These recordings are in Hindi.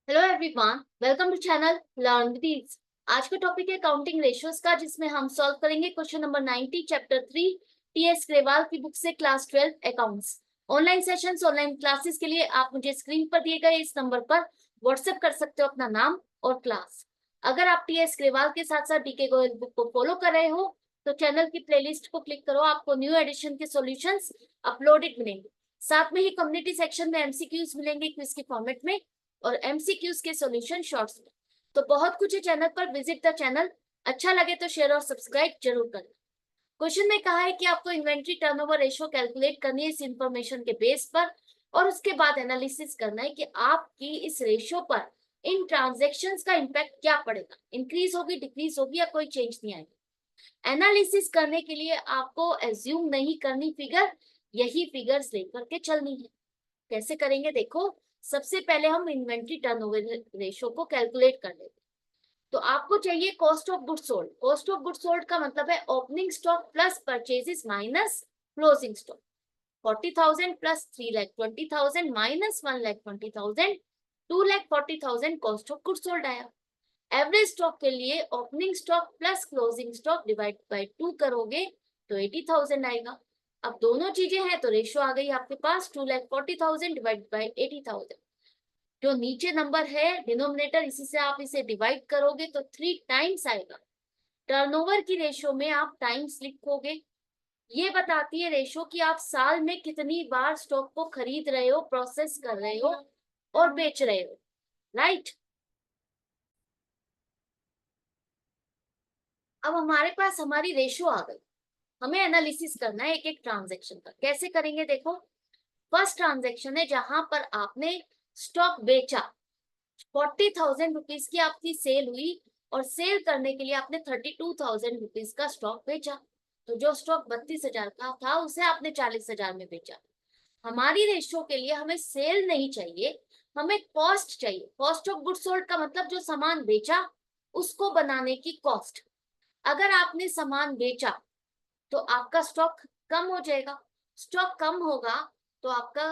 Hello everyone, welcome to channel learn with ease. आज का टॉपिक है काउंटिंग रेशियोज का, जिसमें हम सॉल्व करेंगे question number 90 chapter 3 TS Grewal की बुक से class 12 accounts. Online sessions, online classes के लिए आप मुझे स्क्रीन पर दिए गए इस नंबर पर व्हाट्सएप कर सकते हो अपना नाम और क्लास। अगर आप टीएस ग्रेवाल के साथ साथ डीके गोयल बुक को फॉलो कर रहे हो तो चैनल की प्लेलिस्ट को क्लिक करो, आपको न्यू एडिशन के सॉल्यूशंस अपलोडेड मिलेंगे। साथ में ही कम्युनिटी सेक्शन में एमसीक्यूज मिलेंगे क्विज के फॉर्मेट में और एमसीक्यूज के सॉल्यूशन शॉर्ट्स में। तो बहुत कुछ है चैनल पर, विजिट द चैनल। अच्छा लगे तो शेयर और सब्सक्राइब जरूर करें। क्वेश्चन में कहा है कि आपको इन्वेंट्री टर्नओवर रेशियो कैलकुलेट करनी है इस इंफॉर्मेशन के बेस पर, और उसके बाद एनालिसिस करना है कि आपकी इस रेशियो पर इन ट्रांजैक्शंस का इंपैक्ट क्या पड़ेगा, इंक्रीज होगी, डिक्रीज होगी या कोई चेंज नहीं आएगी। एनालिसिस करने के लिए आपको एज्यूम नहीं करनी फिगर, यही फिगर्स लेकर के चलनी है। कैसे करेंगे देखो। सबसे पहले हम इन्वेंट्री टर्नओवर रेशियो को कैलकुलेट कर लेते हैं। तो आपको चाहिए cost of goods sold. Cost of goods sold का मतलब है opening stock plus purchases minus closing stock. 40,000 plus 3,20,000 minus 1,20,000, 2,40,000 cost of goods sold आया। एवरेज स्टॉक के लिए opening stock plus closing stock divide by 2 करोगे तो 80,000 आएगा। अब दोनों चीजें हैं तो रेशियो आ गई आपके पास 2,40,000 डिवाइड बाय 80,000। जो नीचे नंबर है डिनोमिनेटर, इसी से आप इसे डिवाइड करोगे तो 3 टाइम्स आएगा। टर्नओवर की रेशियो में आप टाइम्स लिखोगे। ये बताती है रेशियो कि आप साल में कितनी बार स्टॉक को खरीद रहे हो, प्रोसेस कर रहे हो और बेच रहे हो। राइट। अब हमारे पास हमारी रेशियो आ गई। हमें एनालिसिस करना है एक एक ट्रांजेक्शन का। कैसे करेंगे देखो। फर्स्ट ट्रांजेक्शन है जहां पर आपने स्टॉक बेचा। 40,000 रुपीज की आपकी सेल हुई और सेल करने के लिए आपने 32,000 रुपीज का स्टॉक बेचा। तो जो स्टॉक 32,000 का था उसे आपने 40,000 में बेचा। हमारी रेशियो के लिए हमें सेल नहीं चाहिए, हमें कॉस्ट चाहिए। कॉस्ट ऑफ गुड्स सोल्ड का मतलब जो सामान बेचा उसको बनाने की कॉस्ट। अगर आपने सामान बेचा तो आपका स्टॉक कम हो जाएगा। स्टॉक कम होगा तो आपका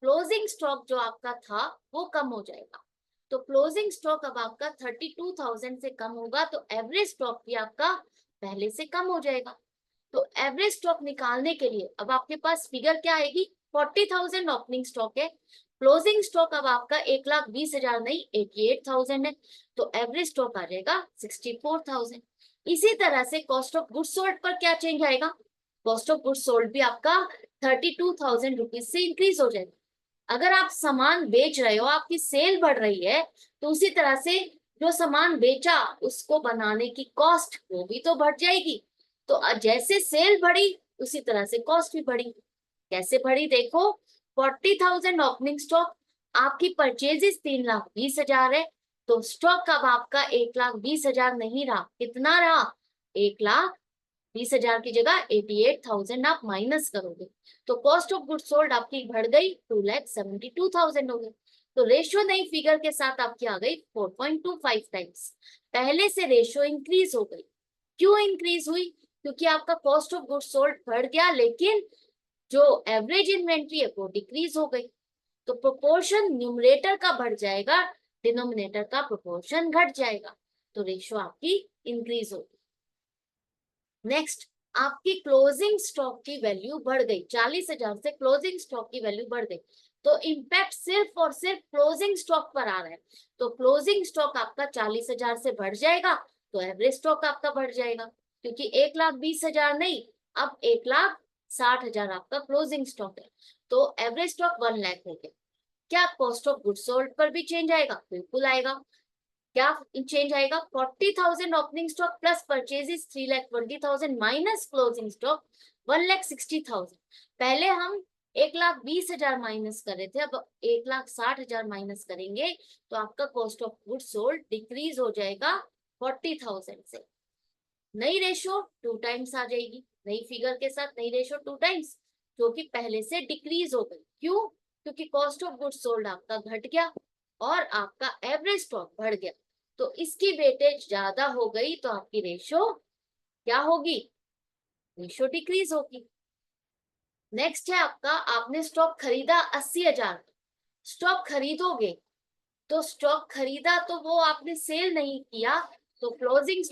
क्लोजिंग स्टॉक जो आपका था वो कम हो जाएगा। तो क्लोजिंग स्टॉक अब आपका 32,000 से कम होगा तो एवरेज स्टॉक भी आपका पहले से कम हो जाएगा। तो एवरेज स्टॉक निकालने के लिए अब आपके पास फिगर क्या आएगी। 40,000 ओपनिंग स्टॉक है, क्लोजिंग स्टॉक अब आपका 1,20,000 नहीं 88,000 है, तो एवरेज स्टॉक आ जाएगा 64,000। इसी तरह से कॉस्ट ऑफ गुड्स सोल्ड पर क्या चेंज आएगा। कॉस्ट ऑफ गुड्स सोल्ड भी आपका 32,000 रुपीज से इंक्रीज हो जाएगा। अगर आप सामान बेच रहे हो, आपकी सेल बढ़ रही है, तो उसी तरह से जो सामान बेचा उसको बनाने की कॉस्ट वो भी तो बढ़ जाएगी। तो जैसे सेल बढ़ी उसी तरह से कॉस्ट भी बढ़ी। कैसे बढ़ी देखो। 40,000 ओपनिंग स्टॉक, आपकी परचेजेस 3,20,000 है, तो स्टॉक अब आपका 1,20,000 नहीं रहा। कितना रहा। 1,20,000 की जगह 88,000 आप माइनस करोगे तो कॉस्ट ऑफ गुड सोल्ड आपकी बढ़ गई 2,72,000 हो गई। तो रेशियो नई फिगर के साथ आपकी आ गई 4.25 टाइम्स। पहले से रेशियो इंक्रीज हो गई। क्यों इंक्रीज हुई। क्योंकि आपका कॉस्ट ऑफ गुड सोल्ड बढ़ गया, लेकिन जो एवरेज इन्वेंट्री है वो डिक्रीज हो गई। तो प्रोपोर्शन न्यूमरेटर का बढ़ जाएगा, डिनोमिनेटर का प्रोपोर्शन घट जाएगा। तो रेशियो आपकी इंक्रीज होगी। नेक्स्ट, आपकी क्लोजिंग स्टॉक की वैल्यू बढ़ गई। 40,000 से क्लोजिंग स्टॉक की वैल्यू बढ़ गई, तो इम्पैक्ट सिर्फ और सिर्फ क्लोजिंग स्टॉक पर आ रहा है। तो क्लोजिंग स्टॉक आपका 40,000 से बढ़ जाएगा तो एवरेज स्टॉक आपका बढ़ जाएगा, क्योंकि 1,20,000 नहीं, अब 1,60,000 आपका क्लोजिंग स्टॉक है। तो एवरेज स्टॉक 1 लाख हो गया। क्या कॉस्ट ऑफ गुड्स सोल्ड पर भी चेंज आएगा। बिल्कुल आएगा। क्या चेंज आएगा। 40,000 opening stock plus purchases 3,20,000 minus closing stock 1,60,000। पहले हम 1,20,000 माइनस कर रहे थे, अब 1,60,000 माइनस करेंगे तो आपका cost of good sold decrease हो जाएगा 40,000 से। नई रेशो 2 टाइम्स आ जाएगी। नई फिगर के साथ नई रेशो 2 टाइम्स, जो कि पहले से डिक्रीज हो गई। क्यों। क्योंकि कॉस्ट ऑफ गुड सोल्ड आपका घट गया और आपका एवरेज स्टॉक बढ़ गया, तो इसकी वेटेज ज्यादा हो गई तो आपकी रेशो क्या होगी। रेशो डिक्रीज होगी। नेक्स्ट है आपका, आपने स्टॉक खरीदा 80,000। स्टॉक खरीदोगे तो स्टॉक खरीदा तो वो आपने सेल नहीं किया, तो क्लोजिंग,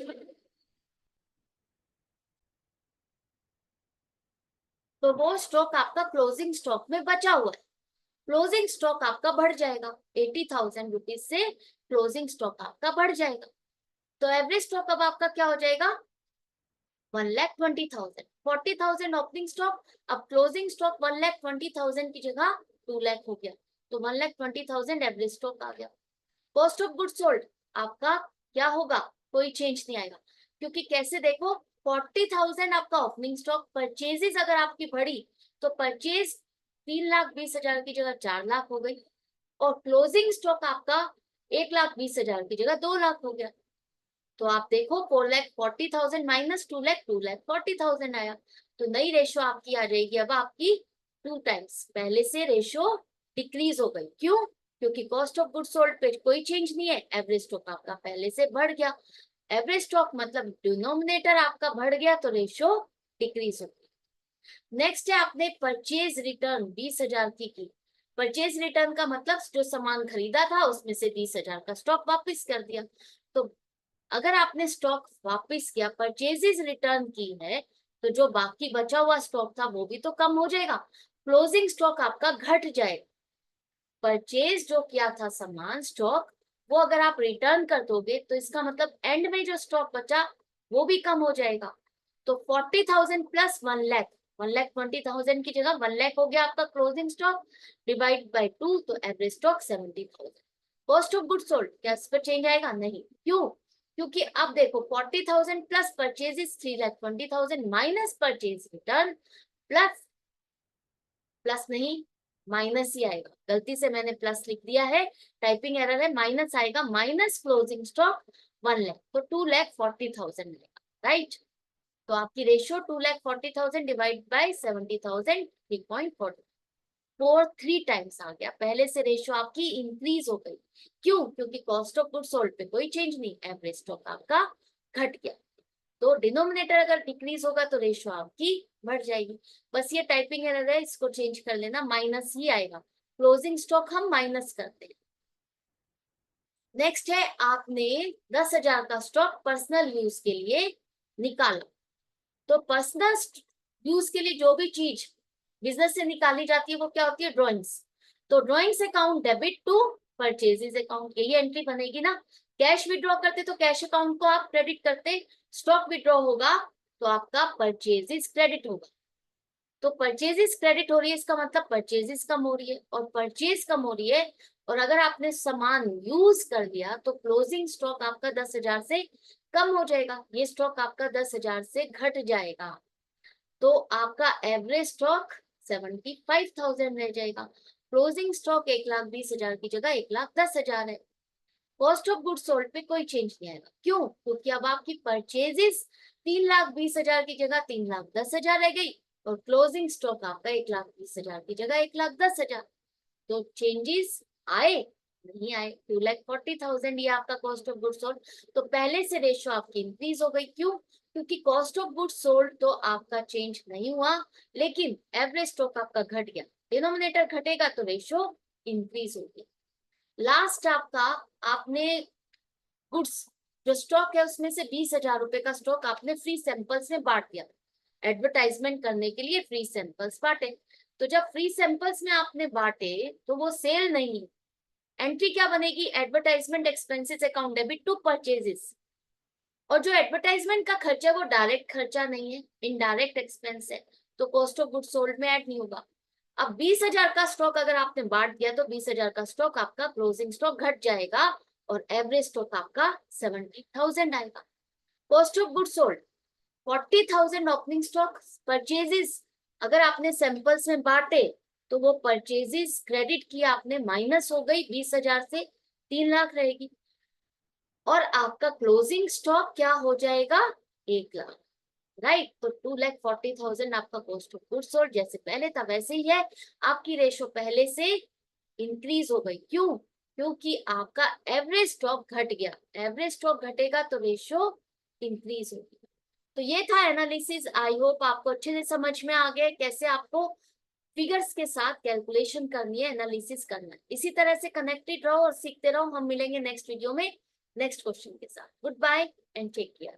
तो वो स्टॉक आपका क्लोजिंग स्टॉक में बचा हुआ है। क्लोजिंग स्टॉक आपका बढ़ जाएगा, 80,000 रुपीज से क्लोजिंग स्टॉक आपका बढ़ जाएगा। तो एवरेज स्टॉक अब आपका क्या हो जाएगा, 1,20,000। 40,000 ओपनिंग स्टॉक, अब क्लोजिंग स्टॉक 1,20,000 की जगह 2 लाख हो गया, तो 1,20,000 एवरेज स्टॉक आ गया। कॉस्ट ऑफ गुड सोल्ड आपका क्या होगा, कोई चेंज नहीं आएगा, क्योंकि कैसे देखो, 40,000 आपका ओपनिंग स्टॉक, परचेजेस अगर आपकी बढ़ी तो परचेज 3,20,000 की जगह 4 लाख हो गई, और क्लोजिंग स्टॉक आपका 1,20,000 की जगह 2 लाख हो गया। तो आप देखो 4,40,000 माइनस 2 लाख, 2,40,000 आया। तो नई रेशो आपकी आ जाएगी अब आपकी 2 टाइम्स, पहले से रेशो डिक्रीज हो गई। क्यों, क्योंकि कॉस्ट ऑफ गुड सोल्ड पे कोई चेंज नहीं है, एवरेज स्टॉक आपका पहले से बढ़ गया। एवरेज स्टॉक मतलब डिनोमिनेटर आपका बढ़ गया, तो रेशो डिक्रीज हो गई। नेक्स्ट है, आपने परचेज रिटर्न 20,000 की। परचेज रिटर्न का मतलब जो सामान खरीदा था उसमें से 20,000 का स्टॉक वापस कर दिया। तो अगर आपने स्टॉक वापस किया, परचेजेस रिटर्न की है, तो जो बाकी बचा हुआ स्टॉक था वो भी तो कम हो जाएगा, क्लोजिंग स्टॉक आपका घट जाएगा। परचेज जो किया था सामान स्टॉक, वो अगर आप रिटर्न कर दोगे तो इसका मतलब एंड में जो स्टॉक बचा वो भी कम हो जाएगा। तो 40,000 प्लस 1 लाख, 1,20,000 की जगह 1 लाख हो गया आपका क्लोजिंग स्टॉक, डिवाइड बाय 2, तो average stock 70,000। Cost of good sold क्या इस पर चेंज आएगा, नहीं। क्यों, क्योंकि अब देखो 40,000 plus purchases 3,20,000 minus purchase return, plus, plus नहीं, माइनस ही आएगा, गलती से मैंने प्लस लिख दिया है, टाइपिंग एरर है, माइनस आएगा, माइनस क्लोजिंग स्टॉक 1 लाख, तो 2,40,000 मिलेगा, राइट। तो आपकी रेशियो 2,40,000 डिवाइड बाय 70,000, 3.40, 3 टाइम्स आ गया, पहले से रेशियो आपकी इंक्रीज हो गई। क्यों, क्योंकि कॉस्ट ऑफ गुड सोल्ड पे कोई चेंज नहीं, एवरेज स्टॉक आपका घट गया। तो डिनोमिनेटर अगर डिक्रीज होगा तो रेशियो आपकी बढ़ जाएगी। बस ये टाइपिंग एरर है, इसको चेंज कर लेना, माइनस ही आएगा, क्लोजिंग स्टॉक हम माइनस करते हैं। नेक्स्ट है, आपने 10,000 का स्टॉक पर्सनल यूज के लिए निकाला। तो पर्सनल यूज के लिए जो भी चीज बिजनेस से निकाली जाती है वो क्या होती है, ड्रॉइंग्स। तो drawings account debit to purchases account, यही एंट्री बनेगी ना। कैश विड्रॉ करते तो कैश अकाउंट को आप क्रेडिट करते, स्टॉक विड्रॉ होगा तो आपका परचेजेस क्रेडिट होगा। तो परचेजेस क्रेडिट हो रही है, इसका मतलब परचेजेस कम हो रही है, और परचेज कम हो रही है, और अगर आपने सामान यूज कर दिया तो क्लोजिंग स्टॉक आपका 10,000 से कम हो जाएगा, ये स्टॉक आपका 10,000 से घट जाएगा। तो आपका एवरेज स्टॉक 75,000 रह जाएगा। क्लोजिंग स्टॉक 1,20,000 की जगह 1,10,000 है। कॉस्ट ऑफ गुड सोल्ड पे कोई चेंज नहीं आएगा। क्यों, क्योंकि अब आपकी परचेजेस 3,20,000 की जगह 3,10,000 रह गई, और क्लोजिंग स्टॉक आपका 1,20,000 की जगह 1,10,000। तो चेंजेस आए, नहीं आए, 2,40,000 ये आपका कॉस्ट ऑफ गुड सोल्ड। तो पहले से रेशियो आपकी इंक्रीज हो गई। क्यों, क्योंकि कॉस्ट ऑफ गुड सोल्ड तो आपका चेंज नहीं हुआ, लेकिन एवरेज स्टॉक आपका घट गया, डिनोमिनेटर घटेगा तो रेशियो इंक्रीज होगी। लास्ट आपका, आपने गुड्स जो स्टॉक है उसमें से 20,000 रुपए का स्टॉक आपने फ्री सैंपल्स में बांट दिया, एडवर्टाइजमेंट करने के लिए फ्री सैंपल्स बांटे। तो जब फ्री सैंपल्स में आपने बांटे तो वो सेल नहीं, एंट्री क्या बनेगी, advertisement expenses account debit to purchases. और जो एडवर्टाइजमेंट का खर्चा वो डायरेक्ट खर्चा नहीं है, इनडायरेक्ट एक्सपेंस है, तो कॉस्ट ऑफ गुड सोल्ड में ऐड नहीं होगा। अब 20,000 का स्टॉक अगर आपने बांट दिया तो 20,000 का स्टॉक आपका क्लोजिंग स्टॉक घट जाएगा, और एवरेज स्टॉक आपका 70,000 आएगा। Cost of good sold 40,000 opening stock, purchases अगर आपने सैंपल्स में बांटे तो वो परचेजेस क्रेडिट किया आपने, माइनस हो गई 20,000 से 3 लाख रहेगी, और आपका क्लोजिंग स्टॉक क्या हो जाएगा, 1 लाख, राइट। तो 2,40,000 आपका कॉस्ट ऑफ गुड सोल्ड जैसे पहले था वैसे ही है, आपकी रेशो पहले से इंक्रीज हो गई। क्यों, क्योंकि आपका एवरेज स्टॉक घट गया, एवरेज स्टॉक घटेगा तो रेशो इंक्रीज होगी। तो ये था एनालिसिस, आई होप आपको अच्छे से समझ में आ गया कैसे आपको फिगर्स के साथ कैलकुलेशन करनी है, एनालिसिस करना है। इसी तरह से कनेक्टेड रहो और सीखते रहो। हम मिलेंगे नेक्स्ट वीडियो में नेक्स्ट क्वेश्चन के साथ। Goodbye and take care.